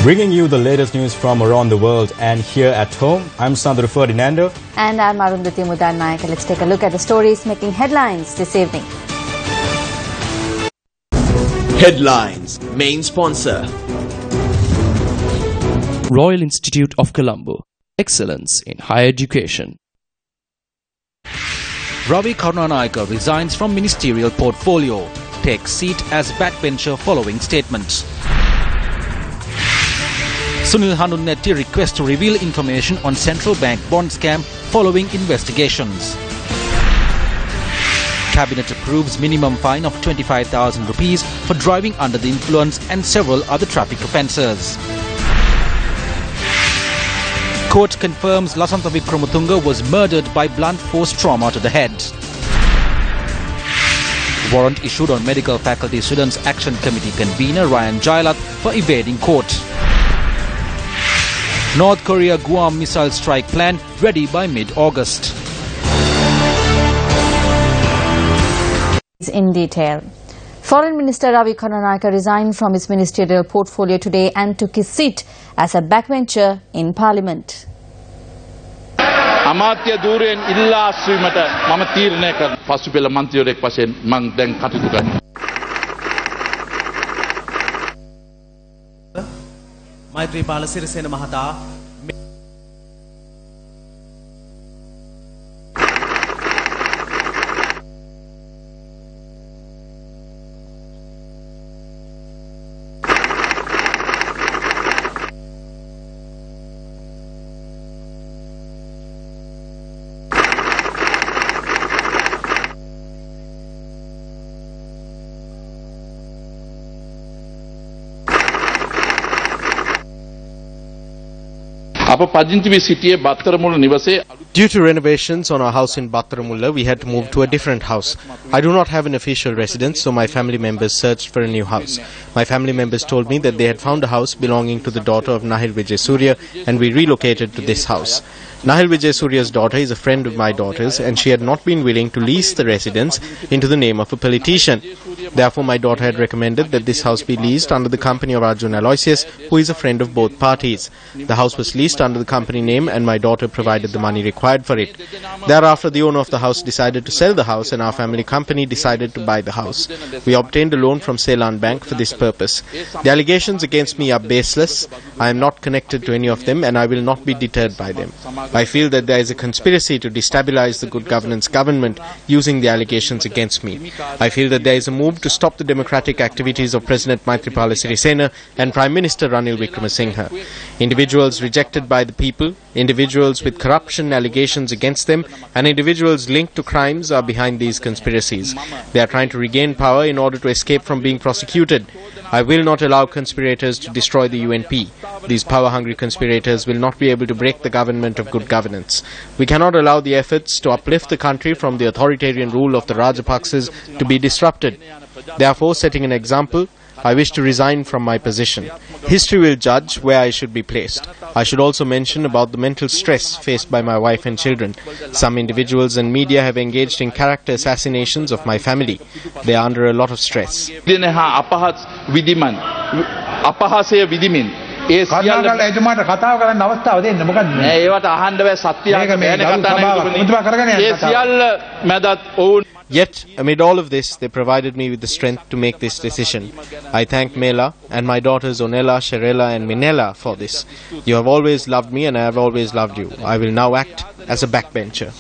Bringing you the latest news from around the world and here at home. I'm Sandra Ferdinando. And I'm Arundhati Mudarnayaka. Let's take a look at the stories making headlines this evening. Headlines. Main sponsor. Royal Institute of Colombo. Excellence in higher education. Ravi Karunanayaka resigns from ministerial portfolio. Takes seat as backbencher following statements. Sunil Hanunnetti requests to reveal information on central bank bond scam following investigations. Cabinet approves minimum fine of 25,000 rupees for driving under the influence and several other traffic offences. Court confirms Lasantha Wickrematunge was murdered by blunt force trauma to the head. Warrant issued on Medical Faculty Students Action Committee convener Ryan Jailath for evading court. North Korea Guam missile strike plan ready by mid-August. In detail. Foreign Minister Ravi Karunanayaka resigned from his ministerial portfolio today and took his seat as a backbencher in Parliament. අමාත්‍ය ධූරයෙන් ඉල්ලා අස්වීමට මම තීරණය කරන පසුපෙළ මන්ත්‍රීවරයෙක් වශයෙන් මම දැන් කටයුතු කරනවා. මෛත්‍රීපාල සිරිසේන මහතා Due to renovations on our house in Battaramulla, we had to move to a different house. I do not have an official residence, so my family members searched for a new house. My family members told me that they had found a house belonging to the daughter of Nahil Vijaysurya, and we relocated to this house. Nahil Vijaysurya's daughter is a friend of my daughter's, and she had not been willing to lease the residence into the name of a politician. Therefore, my daughter had recommended that this house be leased under the company of Arjun Aloysius, who is a friend of both parties. The house was leased under the company name, and my daughter provided the money required for it. Thereafter, the owner of the house decided to sell the house, and our family company decided to buy the house. We obtained a loan from Ceylon Bank for this purpose. The allegations against me are baseless. I am not connected to any of them, and I will not be deterred by them. I feel that there is a conspiracy to destabilize the good governance government using the allegations against me. I feel that there is a move to stop the democratic activities of President Maitripala Sirisena and Prime Minister Ranil Wickremesinghe. Individuals rejected by the people, individuals with corruption allegations against them, and individuals linked to crimes are behind these conspiracies. They are trying to regain power in order to escape from being prosecuted. I will not allow conspirators to destroy the UNP. These power-hungry conspirators will not be able to break the government of good governance. We cannot allow the efforts to uplift the country from the authoritarian rule of the Rajapaksas to be disrupted. Therefore, setting an example, I wish to resign from my position. History will judge where I should be placed. I should also mention about the mental stress faced by my wife and children. Some individuals and media have engaged in character assassinations of my family. They are under a lot of stress. Yet, amid all of this, they provided me with the strength to make this decision. I thank Mela and my daughters Onela, Sherella and Minella for this. You have always loved me and I have always loved you. I will now act as a backbencher.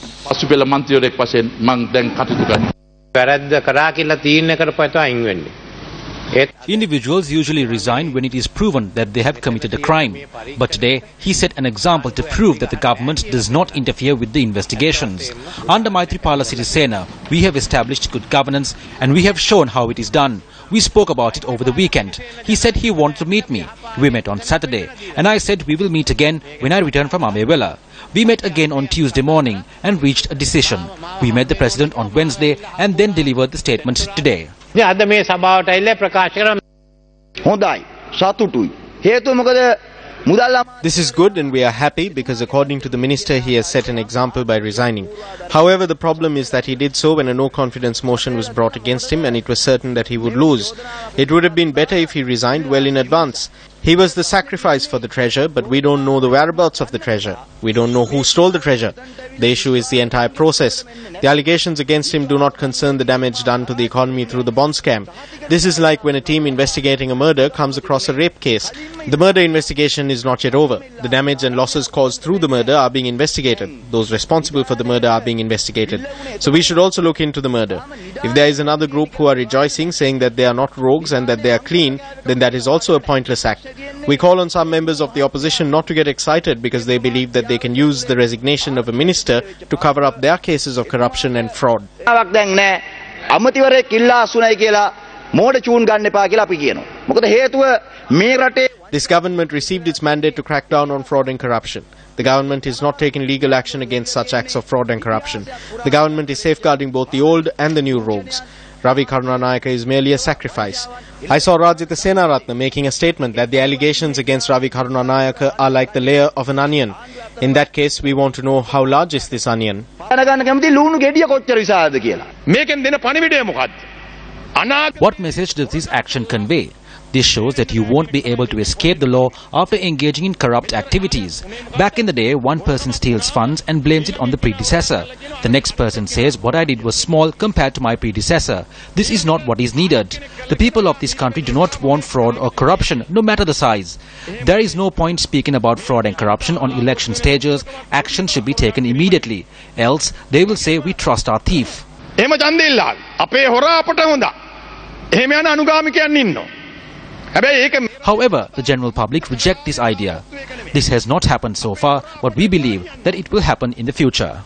Individuals usually resign when it is proven that they have committed a crime. But today, he set an example to prove that the government does not interfere with the investigations. Under Maitripala Sirisena, we have established good governance and we have shown how it is done. We spoke about it over the weekend. He said he wanted to meet me. We met on Saturday and I said we will meet again when I return from Amewela. We met again on Tuesday morning and reached a decision. We met the President on Wednesday and then delivered the statement today. This is good and we are happy because according to the minister he has set an example by resigning. However, the problem is that he did so when a no confidence motion was brought against him and it was certain that he would lose. It would have been better if he resigned well in advance. He was the sacrifice for the treasure, but we don't know the whereabouts of the treasure. We don't know who stole the treasure. The issue is the entire process. The allegations against him do not concern the damage done to the economy through the bond scam. This is like when a team investigating a murder comes across a rape case. The murder investigation is not yet over. The damage and losses caused through the murder are being investigated. Those responsible for the murder are being investigated. So we should also look into the murder. If there is another group who are rejoicing, saying that they are not rogues and that they are clean, then that is also a pointless act. We call on some members of the opposition not to get excited because they believe that they can use the resignation of a minister to cover up their cases of corruption and fraud. This government received its mandate to crack down on fraud and corruption. The government is not taking legal action against such acts of fraud and corruption. The government is safeguarding both the old and the new rogues. Ravi Karunanayaka is merely a sacrifice. I saw Rajitha Senaratne making a statement that the allegations against Ravi Karunanayaka are like the layer of an onion. In that case, we want to know how large is this onion. What message does this action convey? This shows that you won't be able to escape the law after engaging in corrupt activities. Back in the day, one person steals funds and blames it on the predecessor. The next person says, what I did was small compared to my predecessor. This is not what is needed. The people of this country do not want fraud or corruption, no matter the size. There is no point speaking about fraud and corruption on election stages. Action should be taken immediately. Else, they will say, we trust our thief. However, the general public reject this idea. This has not happened so far, but we believe that it will happen in the future.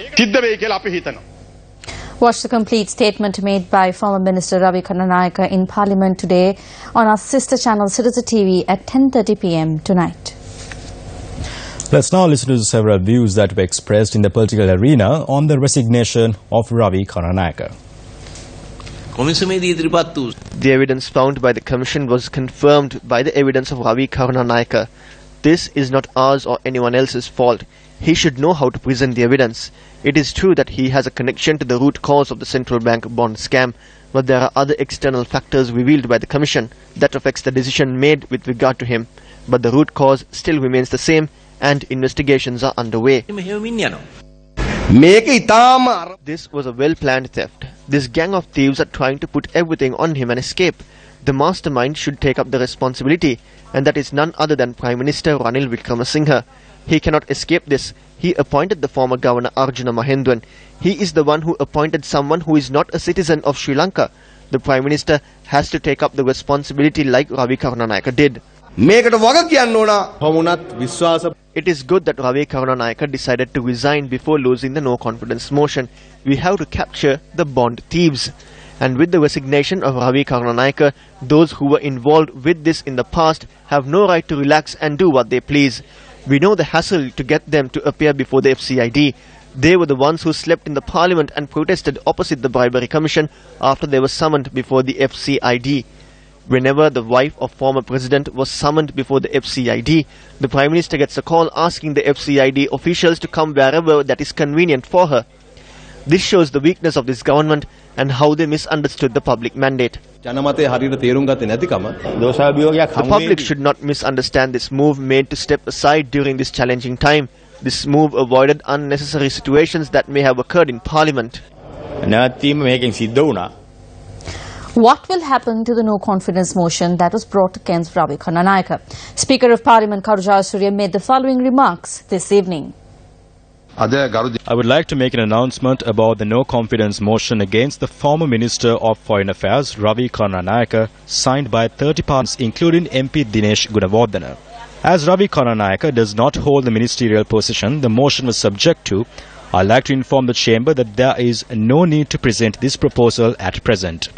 Watch the complete statement made by former Minister Ravi Karunanayaka in Parliament today on our sister channel Citizen TV at 10:30 p.m. tonight. Let's now listen to several views that were expressed in the political arena on the resignation of Ravi Karunanayaka. The evidence found by the Commission was confirmed by the evidence of Ravi Karunanayaka. This is not ours or anyone else's fault. He should know how to present the evidence. It is true that he has a connection to the root cause of the central bank bond scam, but there are other external factors revealed by the Commission that affects the decision made with regard to him. But the root cause still remains the same and investigations are underway. This was a well-planned theft. This gang of thieves are trying to put everything on him and escape. The mastermind should take up the responsibility, and that is none other than Prime Minister Ranil Wickremesinghe. He cannot escape this. He appointed the former governor Arjuna Mahendran. He is the one who appointed someone who is not a citizen of Sri Lanka. The Prime Minister has to take up the responsibility like Ravi Karunanayaka did. It is good that Ravi Karunanayaka decided to resign before losing the no-confidence motion. We have to capture the bond thieves. And with the resignation of Ravi Karunanayaka, those who were involved with this in the past have no right to relax and do what they please. We know the hassle to get them to appear before the FCID. They were the ones who slept in the parliament and protested opposite the bribery commission after they were summoned before the FCID. Whenever the wife of former president was summoned before the FCID, the Prime Minister gets a call asking the FCID officials to come wherever that is convenient for her. This shows the weakness of this government and how they misunderstood the public mandate. The public should not misunderstand this move made to step aside during this challenging time. This move avoided unnecessary situations that may have occurred in Parliament. What will happen to the no-confidence motion that was brought against Ravi Karunanayaka? Speaker of Parliament Karu Jayasuriya made the following remarks this evening. I would like to make an announcement about the no-confidence motion against the former Minister of Foreign Affairs, Ravi Karunanayaka, signed by 30 parties, including MP Dinesh Gunawardena. As Ravi Karunanayaka does not hold the ministerial position the motion was subject to, I would like to inform the Chamber that there is no need to present this proposal at present.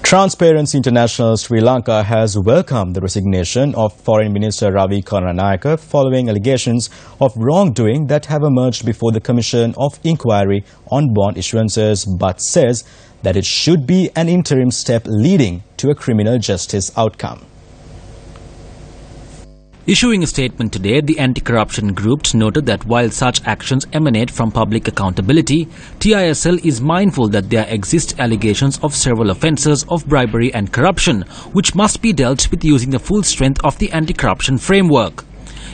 Transparency International Sri Lanka has welcomed the resignation of Foreign Minister Ravi Karunanayaka following allegations of wrongdoing that have emerged before the Commission of Inquiry on Bond Issuances, but says that it should be an interim step leading to a criminal justice outcome. Issuing a statement today, the anti-corruption group noted that while such actions emanate from public accountability, TISL is mindful that there exist allegations of several offences of bribery and corruption, which must be dealt with using the full strength of the anti-corruption framework.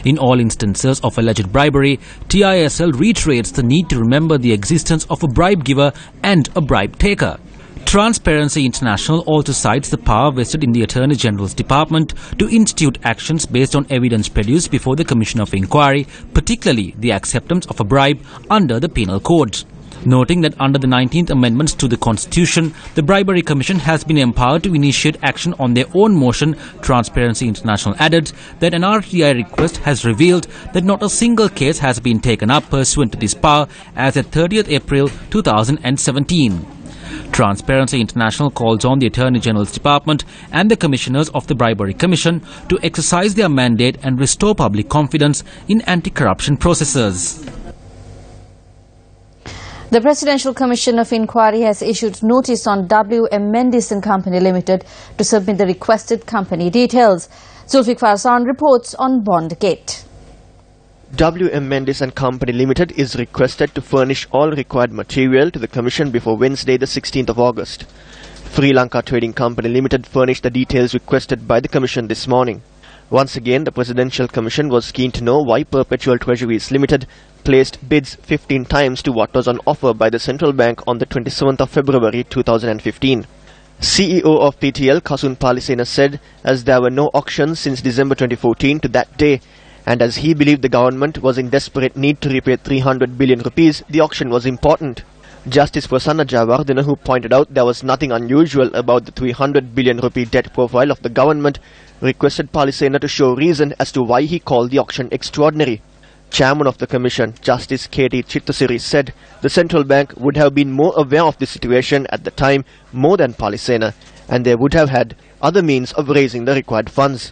In all instances of alleged bribery, TISL reiterates the need to remember the existence of a bribe giver and a bribe taker. Transparency International also cites the power vested in the Attorney General's Department to institute actions based on evidence produced before the Commission of Inquiry, particularly the acceptance of a bribe under the Penal Code. Noting that under the 19th Amendment to the Constitution, the Bribery Commission has been empowered to initiate action on their own motion, Transparency International added that an RTI request has revealed that not a single case has been taken up pursuant to this power as at 30th April 2017. Transparency International calls on the Attorney General's Department and the Commissioners of the Bribery Commission to exercise their mandate and restore public confidence in anti-corruption processes. The Presidential Commission of Inquiry has issued notice on W.M. Mendes and Company Limited to submit the requested company details. Zulfikar Hassan reports on Bondgate. W.M. Mendes and Company Limited is requested to furnish all required material to the Commission before Wednesday the 16th of August. Lanka Trading Company Limited furnished the details requested by the Commission this morning. Once again, the Presidential Commission was keen to know why Perpetual Treasuries Limited placed bids 15 times to what was on offer by the Central Bank on the 27th of February 2015. CEO of PTL Kasun Palisena said as there were no auctions since December 2014 to that day, and as he believed the government was in desperate need to repay 300 billion rupees, the auction was important. Justice Prasanna Jayawardena, who pointed out there was nothing unusual about the 300 billion rupee debt profile of the government, requested Palisena to show reason as to why he called the auction extraordinary. Chairman of the Commission, Justice K.T. Chittasiri, said the Central Bank would have been more aware of the situation at the time more than Palisena, and they would have had other means of raising the required funds.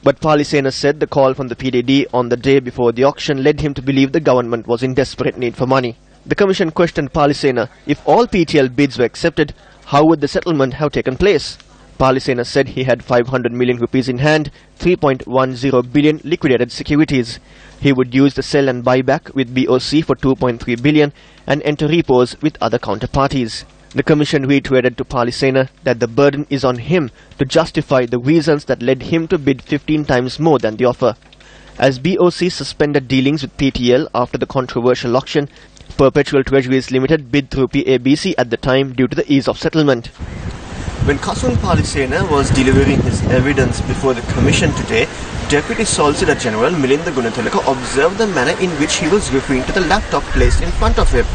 But Palisena said the call from the PDD on the day before the auction led him to believe the government was in desperate need for money. The Commission questioned Palisena if all PTL bids were accepted, how would the settlement have taken place? Palisena said he had 500 million rupees in hand, 3.10 billion liquidated securities. He would use the sell and buyback with BOC for 2.3 billion and enter repos with other counterparties. The Commission reiterated to Palisena that the burden is on him to justify the reasons that led him to bid 15 times more than the offer. As BOC suspended dealings with PTL after the controversial auction, Perpetual Treasuries Limited bid through PABC at the time due to the ease of settlement. When Kasun Palisena was delivering his evidence before the Commission today, Deputy Solicitor General Milinda Gunatilaka observed the manner in which he was referring to the laptop placed in front of him.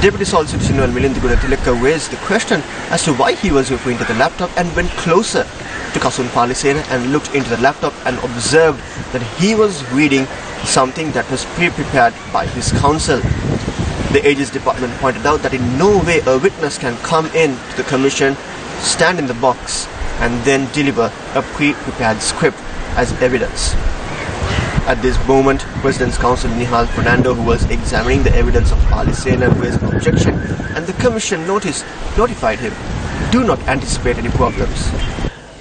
Deputy Solicitor General Milinda Gunatilaka raised the question as to why he was referring to the laptop and went closer to Kasun Palisena and looked into the laptop and observed that he was reading something that was pre-prepared by his counsel. The Aegis Department pointed out that in no way a witness can come in to the Commission, stand in the box and then deliver a pre-prepared script as evidence. At this moment, President's Counsel Nihal Fernando, who was examining the evidence of Palisena, raised an objection and the Commission notified him, do not anticipate any problems.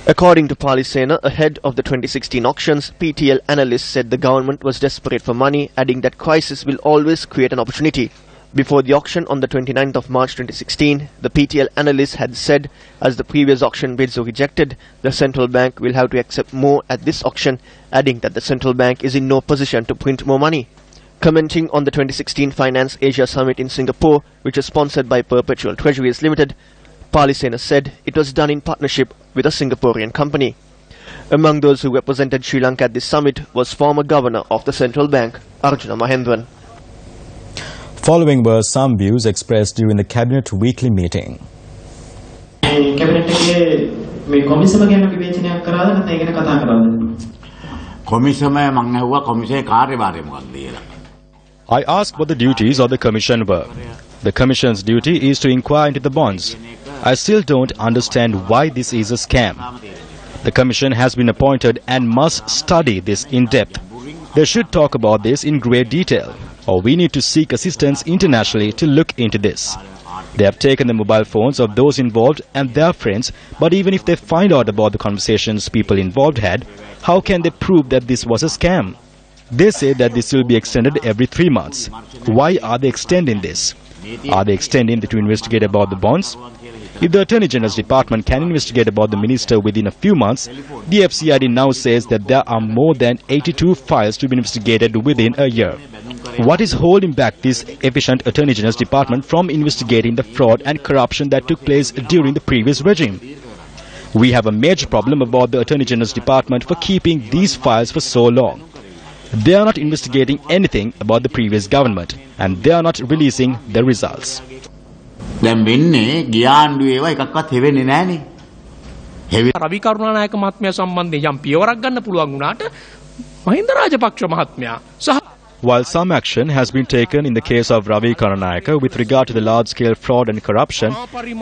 According to Palisena, ahead of the 2016 auctions, PTL analysts said the government was desperate for money, adding that crisis will always create an opportunity. Before the auction on the 29th of March 2016, the PTL analysts had said, as the previous auction bids were rejected, the Central Bank will have to accept more at this auction, adding that the Central Bank is in no position to print more money. Commenting on the 2016 Finance Asia Summit in Singapore, which was sponsored by Perpetual Treasuries Limited, Palisena said it was done in partnership with a Singaporean company. Among those who represented Sri Lanka at this summit was former Governor of the Central Bank, Arjuna Mahendran. Following were some views expressed during the Cabinet weekly meeting. I asked what the duties of the Commission were. The Commission's duty is to inquire into the bonds. I still don't understand why this is a scam. The Commission has been appointed and must study this in depth. They should talk about this in great detail, or we need to seek assistance internationally to look into this. They have taken the mobile phones of those involved and their friends, but even if they find out about the conversations people involved had, How can they prove that this was a scam? They say that this will be extended every 3 months. Why are they extending this? Are they extending it to investigate about the bonds? If the Attorney General's Department can investigate about the minister within a few months, the FCID now says that there are more than 82 files to be investigated within a year. What is holding back this efficient Attorney General's Department from investigating the fraud and corruption that took place during the previous regime? We have a major problem about the Attorney General's Department for keeping these files for so long. They are not investigating anything about the previous government, and they are not releasing the results. රවි කරුණානායක මහත්මයා සම්බන්ධයෙන් යම් පියවරක් ගන්න පුළුවන් වුණාට මහින්ද රාජපක්ෂ මහත්මයා සහ While some action has been taken in the case of Ravi Karanayaka with regard to the large-scale fraud and corruption,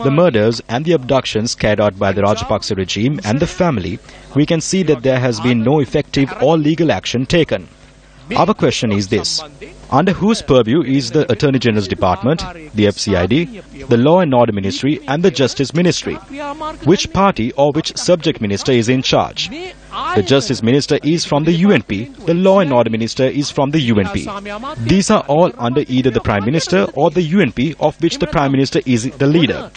the murders and the abductions carried out by the Rajapaksa regime and the family, we can see that there has been no effective or legal action taken. Our question is this: under whose purview is the Attorney General's Department, the FCID, the Law and Order Ministry and the Justice Ministry? Which party or which subject minister is in charge? The Justice Minister is from the UNP, the Law and Order Minister is from the UNP. These are all under either the Prime Minister or the UNP, of which the Prime Minister is the leader.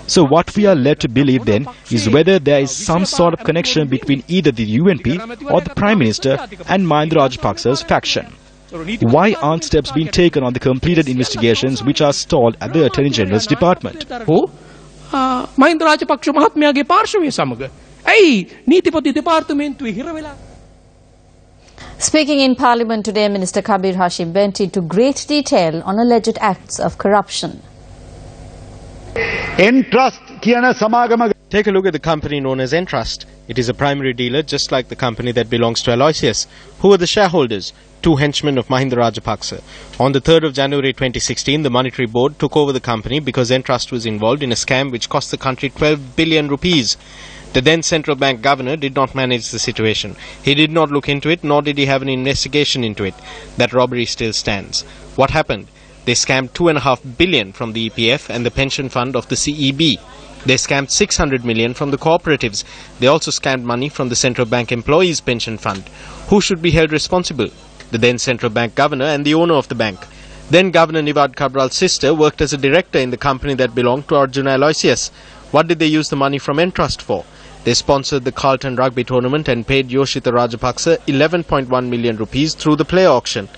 So what we are led to believe then is whether there is some sort of connection between either the UNP or the Prime Minister and Mahinda Rajapaksa's faction. Why aren't steps being taken on the completed investigations which are stalled at the Attorney General's Department? Mahinda Rajapaksa මහත්මයාගේ පාර්ශවය සමග ඇයි නීතිපති දෙපාර්තමේන්තුවේ හිර වෙලා? Speaking in Parliament today, Minister Kabir Hashim went into great detail on alleged acts of corruption. Take a look at the company known as Entrust. It is a primary dealer just like the company that belongs to Aloysius. Who are the shareholders? 2 henchmen of Mahinda Rajapaksa. On the 3rd of January 2016, the Monetary Board took over the company because Entrust was involved in a scam which cost the country 12 billion rupees. The then central bank governor did not manage the situation. He did not look into it, nor did he have an investigation into it. That robbery still stands. What happened? They scammed 2.5 billion from the EPF and the pension fund of the CEB. They scammed 600 million from the cooperatives. They also scammed money from the central bank employees' pension fund. Who should be held responsible? The then central bank governor and the owner of the bank. Then Governor Nivard Kabral's sister worked as a director in the company that belonged to Arjuna Aloysius. What did they use the money from Entrust for? They sponsored the Carlton rugby tournament and paid Yoshita Rajapaksa 11.1 million rupees through the player auction.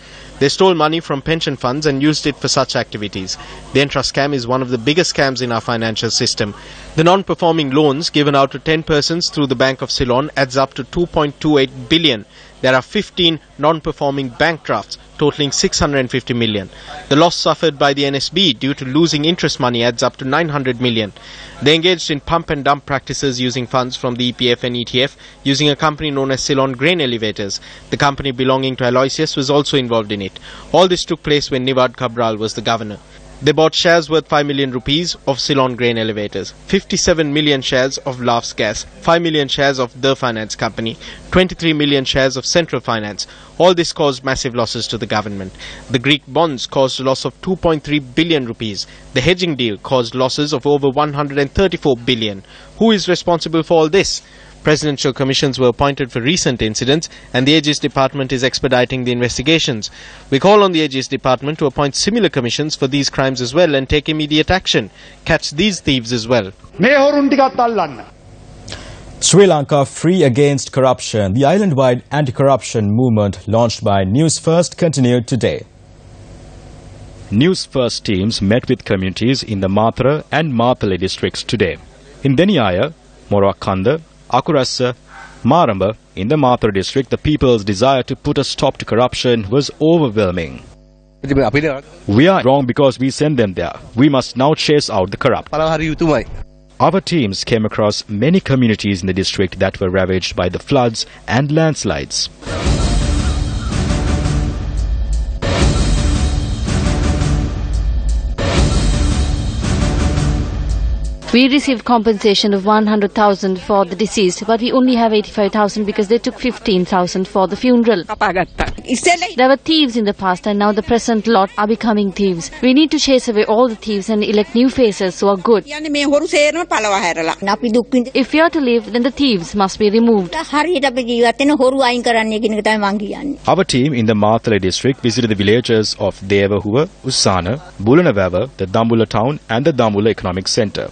They stole money from pension funds and used it for such activities. The Entrust scam is one of the biggest scams in our financial system. The non-performing loans given out to 10 persons through the Bank of Ceylon adds up to 2.28 billion. There are 15 non-performing bank drafts totaling 650 million. The loss suffered by the NSB due to losing interest money adds up to 900 million. They engaged in pump and dump practices using funds from the EPF and ETF using a company known as Ceylon Grain Elevators. The company belonging to Aloysius was also involved in it. All this took place when Nivard Kabral was the governor. They bought shares worth 5 million rupees of Ceylon Grain Elevators, 57 million shares of Laughs Gas, 5 million shares of The Finance Company, 23 million shares of Central Finance. All this caused massive losses to the government. The Greek bonds caused a loss of 2.3 billion rupees. The hedging deal caused losses of over 134 billion. Who is responsible for all this? Presidential commissions were appointed for recent incidents and the Aegis Department is expediting the investigations. We call on the Aegis Department to appoint similar commissions for these crimes as well and take immediate action. Catch these thieves as well. Sri Lanka free against corruption. The island-wide anti-corruption movement launched by Newsfirst continued today. Newsfirst teams met with communities in the Mathura and Mathale districts today. In Deniyaya, Morakanda, Akurasa, Maramba, in the Mathura district, the people's desire to put a stop to corruption was overwhelming. We are wrong because we send them there. We must now chase out the corrupt. Our teams came across many communities in the district that were ravaged by the floods and landslides. We received compensation of 100,000 for the deceased, but we only have 85,000 because they took 15,000 for the funeral. There were thieves in the past and now the present lot are becoming thieves. We need to chase away all the thieves and elect new faces who are good. If we are to live, then the thieves must be removed. Our team in the Matale district visited the villages of Devahuwa, Usana, Bulanavawa, the Dambula town and the Dambula economic centre.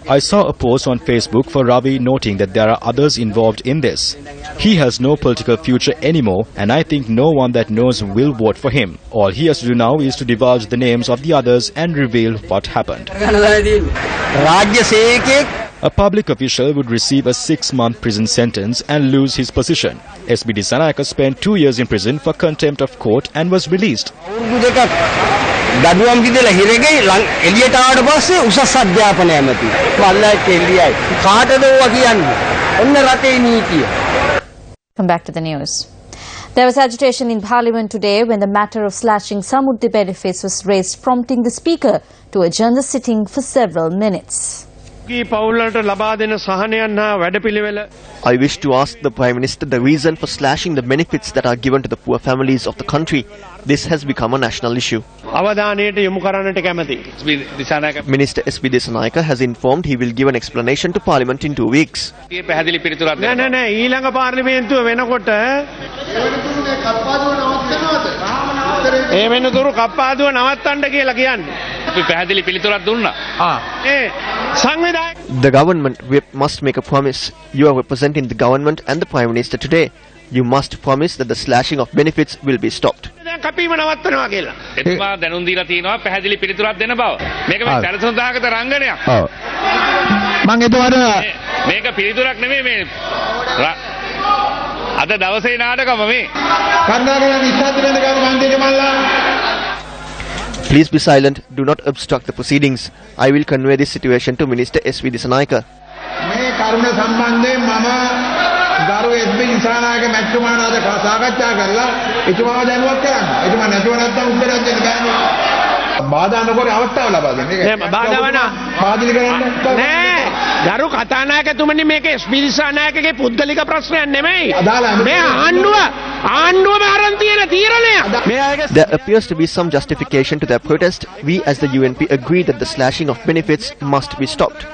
I saw a post on Facebook for Ravi noting that there are others involved in this. He has no political future anymore and I think no one that knows will vote for him. All he has to do now is to divulge the names of the others and reveal what happened. A public official would receive a 6-month prison sentence and lose his position. SB Disanayaka spent 2 years in prison for contempt of court and was released. Come back to the news. There was agitation in Parliament today when the matter of slashing some of the benefits was raised, prompting the Speaker to adjourn the sitting for several minutes. I wish to ask the Prime Minister the reason for slashing the benefits that are given to the poor families of the country. This has become a national issue. Minister SB Disanayaka has informed he will give an explanation to Parliament in 2 weeks. The government whip must make a promise. You are representing the government and the Prime Minister today. You must promise that the slashing of benefits will be stopped. Please be silent. Do not obstruct the proceedings. I will convey this situation to Minister SB Disanayaka. There appears to be some justification to their protest. We as the UNP agree that the slashing of benefits must be stopped.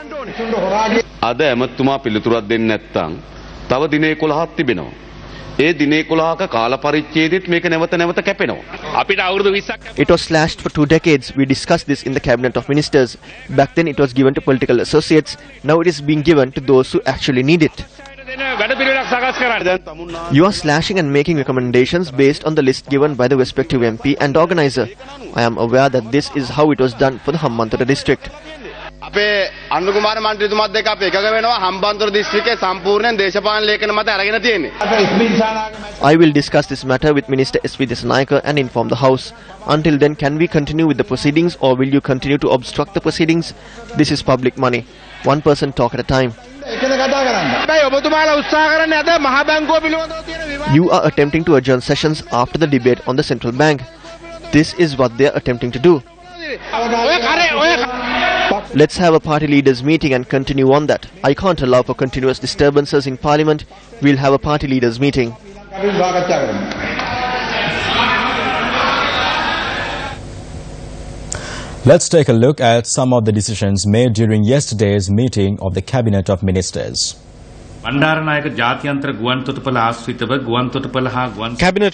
It was slashed for 2 decades. We discussed this in the Cabinet of Ministers. Back then it was given to political associates. Now it is being given to those who actually need it. You are slashing and making recommendations based on the list given by the respective MP and organizer. I am aware that this is how it was done for the Hambantota district. I will discuss this matter with Minister SB Disanayaka and inform the House. Until then, can we continue with the proceedings or will you continue to obstruct the proceedings? This is public money. One person talk at a time. You are attempting to adjourn sessions after the debate on the central bank. This is what they are attempting to do. Let's have a party leaders meeting and continue on that. I can't allow for continuous disturbances in Parliament. We'll have a party leaders meeting. Let's take a look at some of the decisions made during yesterday's meeting of the Cabinet of Ministers. Cabinet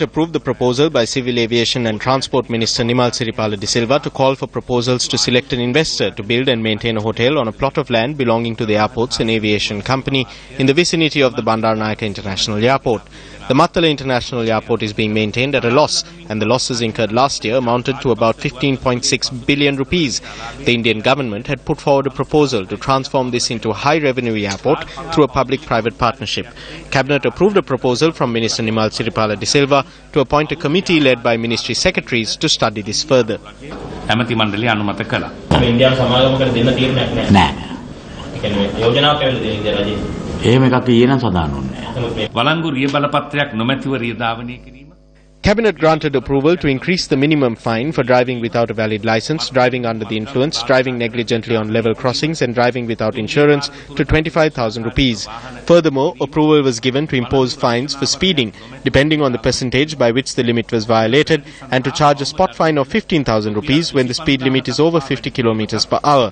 approved the proposal by Civil Aviation and Transport Minister Nimal Siripala De Silva to call for proposals to select an investor to build and maintain a hotel on a plot of land belonging to the airports and aviation company in the vicinity of the Bandaranaike International Airport. The Matala International Airport is being maintained at a loss, and the losses incurred last year amounted to about 15.6 billion rupees. The Indian government had put forward a proposal to transform this into a high-revenue airport through a public-private partnership. Cabinet approved a proposal from Minister Nimal Siripala De Silva to appoint a committee led by ministry secretaries to study this further. Cabinet granted approval to increase the minimum fine for driving without a valid license, driving under the influence, driving negligently on level crossings and driving without insurance to 25,000 rupees. Furthermore, approval was given to impose fines for speeding, depending on the percentage by which the limit was violated, and to charge a spot fine of 15,000 rupees when the speed limit is over 50 kilometers per hour.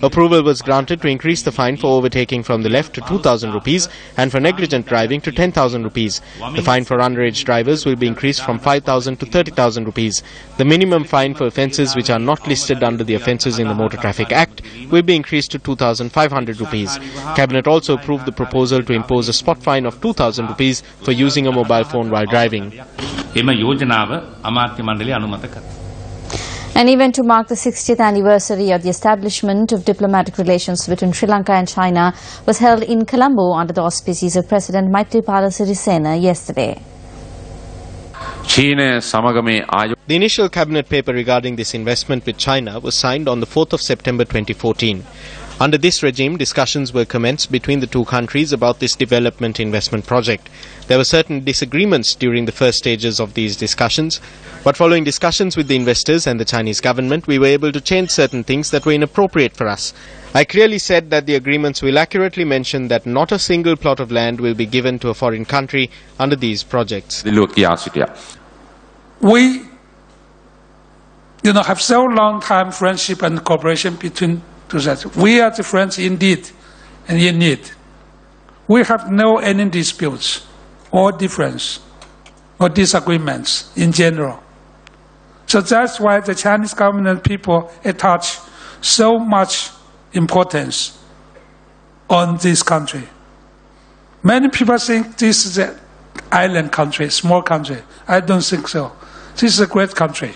Approval was granted to increase the fine for overtaking from the left to 2,000 rupees and for negligent driving to 10,000 rupees. The fine for underage drivers will be increased from 5,000 to 30,000 rupees. The minimum fine for offences which are not listed under the Offences in the Motor Traffic Act will be increased to 2,500 rupees. Cabinet also approved the proposal to impose a spot fine of 2,000 rupees for using a mobile phone while driving. An event to mark the 60th anniversary of the establishment of diplomatic relations between Sri Lanka and China was held in Colombo under the auspices of President Maithripala Sirisena yesterday. The initial cabinet paper regarding this investment with China was signed on the 4th of September 2014. Under this regime, discussions were commenced between the two countries about this development investment project. There were certain disagreements during the first stages of these discussions, but following discussions with the investors and the Chinese government, we were able to change certain things that were inappropriate for us. I clearly said that the agreements will accurately mention that not a single plot of land will be given to a foreign country under these projects. We have so long time friendship and cooperation between two sides. We are the friends indeed and in need. We have no any disputes or difference or disagreements in general. So that's why the Chinese government and people attach so much importance on this country. Many people think this is an island country, small country. I don't think so. This is a great country,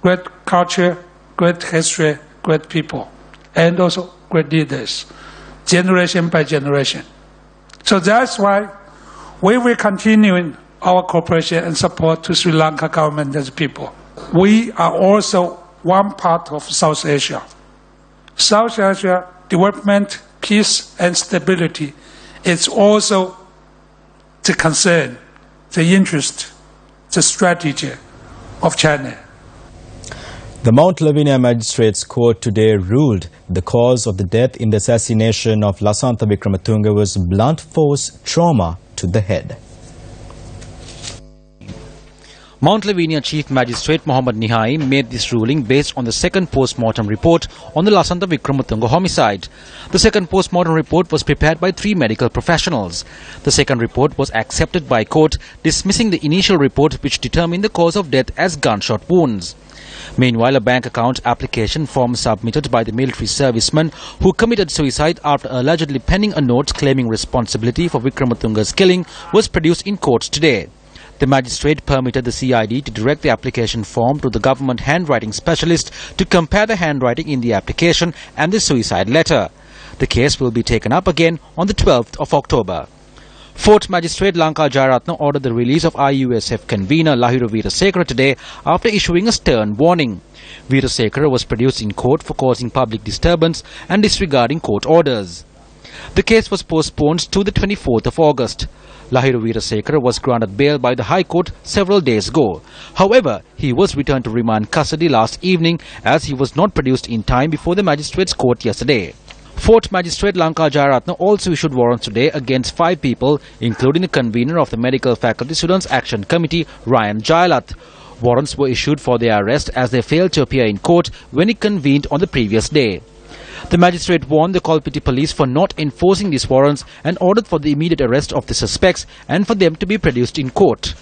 great culture, great history, great people, and also great leaders, generation by generation. So that's why we will continue our cooperation and support to Sri Lanka government and people. We are also one part of South Asia. South Asia development, peace and stability is also the concern, the interest, the strategy of China. The Mount Lavinia Magistrates Court today ruled the cause of the death in the assassination of Lasantha Wickrematunge was blunt force trauma to the head. Mount Lavinia Chief Magistrate Mohammad Nihai made this ruling based on the second post-mortem report on the Lasantha Wickrematunge homicide. The second post-mortem report was prepared by 3 medical professionals. The second report was accepted by court, dismissing the initial report which determined the cause of death as gunshot wounds. Meanwhile, a bank account application form submitted by the military serviceman who committed suicide after allegedly penning a note claiming responsibility for Wickrematunge's killing was produced in court today. The magistrate permitted the CID to direct the application form to the government handwriting specialist to compare the handwriting in the application and the suicide letter. The case will be taken up again on the 12th of October. Fourth Magistrate Lanka Jayaratne ordered the release of IUSF convener Lahiru Weerasekara today after issuing a stern warning. Weerasekara was produced in court for causing public disturbance and disregarding court orders. The case was postponed to the 24th of August. Lahiru Weerasekara was granted bail by the High Court several days ago. However, he was returned to remand custody last evening as he was not produced in time before the Magistrates Court yesterday. Fourth Magistrate Lanka Jayaratne also issued warrants today against 5 people, including the convener of the Medical Faculty Students Action Committee, Ryan Jayalath. Warrants were issued for their arrest as they failed to appear in court when it convened on the previous day. The magistrate warned the Kolpiti police for not enforcing these warrants and ordered for the immediate arrest of the suspects and for them to be produced in court.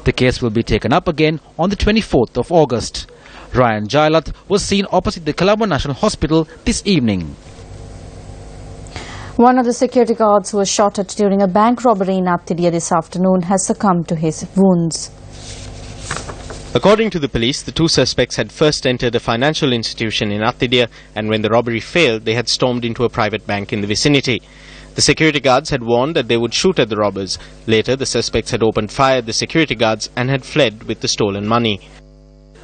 The case will be taken up again on the 24th of August. Ryan Jayalath was seen opposite the Colombo National Hospital this evening. One of the security guards who was shot at during a bank robbery in Athidiya this afternoon has succumbed to his wounds. According to the police, the 2 suspects had first entered a financial institution in Athidiya, and when the robbery failed, they had stormed into a private bank in the vicinity. The security guards had warned that they would shoot at the robbers. Later, the suspects had opened fire at the security guards and had fled with the stolen money.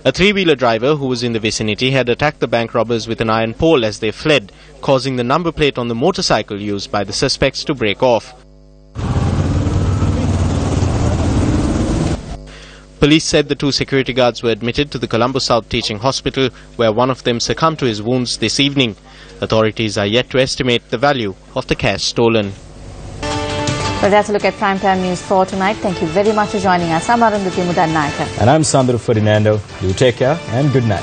A three-wheeler driver who was in the vicinity had attacked the bank robbers with an iron pole as they fled, causing the number plate on the motorcycle used by the suspects to break off. Police said the two security guards were admitted to the Colombo South Teaching Hospital, where one of them succumbed to his wounds this evening. Authorities are yet to estimate the value of the cash stolen. Well, that's a look at Primetime News for tonight. Thank you very much for joining us. I'm Arundhati Mudannayaka. And I'm Sandro Ferdinando. You take care and good night.